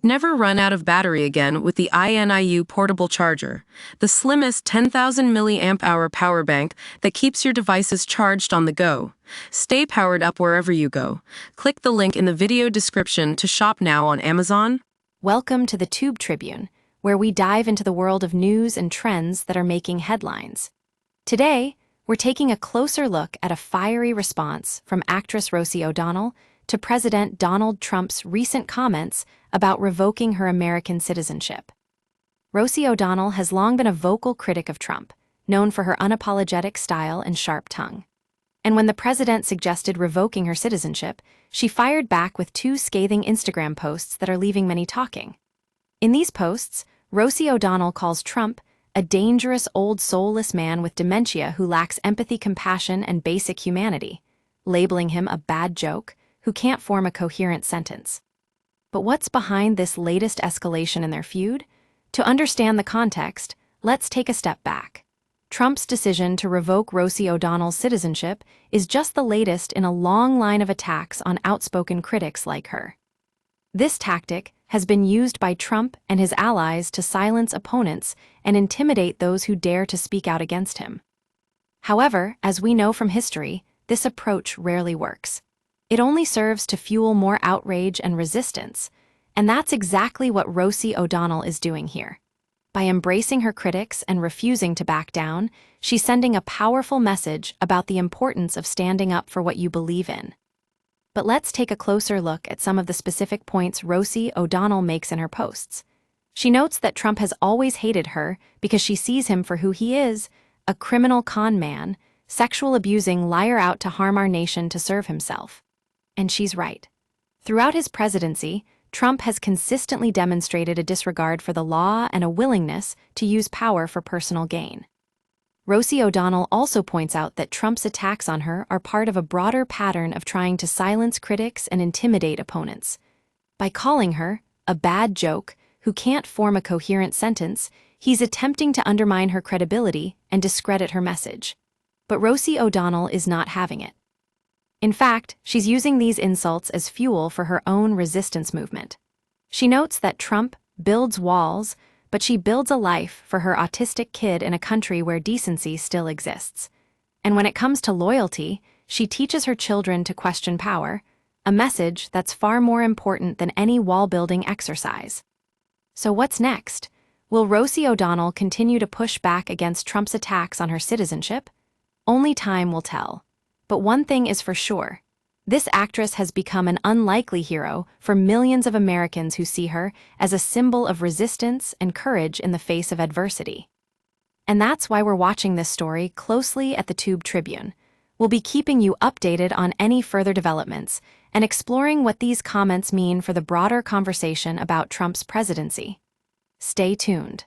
Never run out of battery again with the INIU portable charger, the slimmest 10,000 milliamp hour power bank that keeps your devices charged on the go. Stay powered up wherever you go. Click the link in the video description to shop now on Amazon. Welcome to the Tube Tribune, where we dive into the world of news and trends that are making headlines. Today, we're taking a closer look at a fiery response from actress Rosie O'Donnell to President Donald Trump's recent comments about revoking her American citizenship. Rosie O'Donnell has long been a vocal critic of Trump, known for her unapologetic style and sharp tongue. And when the president suggested revoking her citizenship, she fired back with two scathing Instagram posts that are leaving many talking. In these posts, Rosie O'Donnell calls Trump a dangerous old soulless man with dementia who lacks empathy, compassion, and basic humanity, labeling him a bad joke who can't form a coherent sentence. But what's behind this latest escalation in their feud? To understand the context, let's take a step back. Trump's decision to revoke Rosie O'Donnell's citizenship is just the latest in a long line of attacks on outspoken critics like her. This tactic has been used by Trump and his allies to silence opponents and intimidate those who dare to speak out against him. However, as we know from history, this approach rarely works. It only serves to fuel more outrage and resistance, and that's exactly what Rosie O'Donnell is doing here. By embracing her critics and refusing to back down, she's sending a powerful message about the importance of standing up for what you believe in. But let's take a closer look at some of the specific points Rosie O'Donnell makes in her posts. She notes that Trump has always hated her because she sees him for who he is, a criminal con man, sexual abusing liar out to harm our nation to serve himself. And she's right. Throughout his presidency, Trump has consistently demonstrated a disregard for the law and a willingness to use power for personal gain. Rosie O'Donnell also points out that Trump's attacks on her are part of a broader pattern of trying to silence critics and intimidate opponents. By calling her a bad joke who can't form a coherent sentence, he's attempting to undermine her credibility and discredit her message. But Rosie O'Donnell is not having it. In fact, she's using these insults as fuel for her own resistance movement. She notes that Trump builds walls, but she builds a life for her autistic kid in a country where decency still exists. And when it comes to loyalty, she teaches her children to question power, a message that's far more important than any wall-building exercise. So what's next? Will Rosie O'Donnell continue to push back against Trump's attacks on her citizenship? Only time will tell. But one thing is for sure. This actress has become an unlikely hero for millions of Americans who see her as a symbol of resistance and courage in the face of adversity. And that's why we're watching this story closely at the Tube Tribune. We'll be keeping you updated on any further developments and exploring what these comments mean for the broader conversation about Trump's presidency. Stay tuned.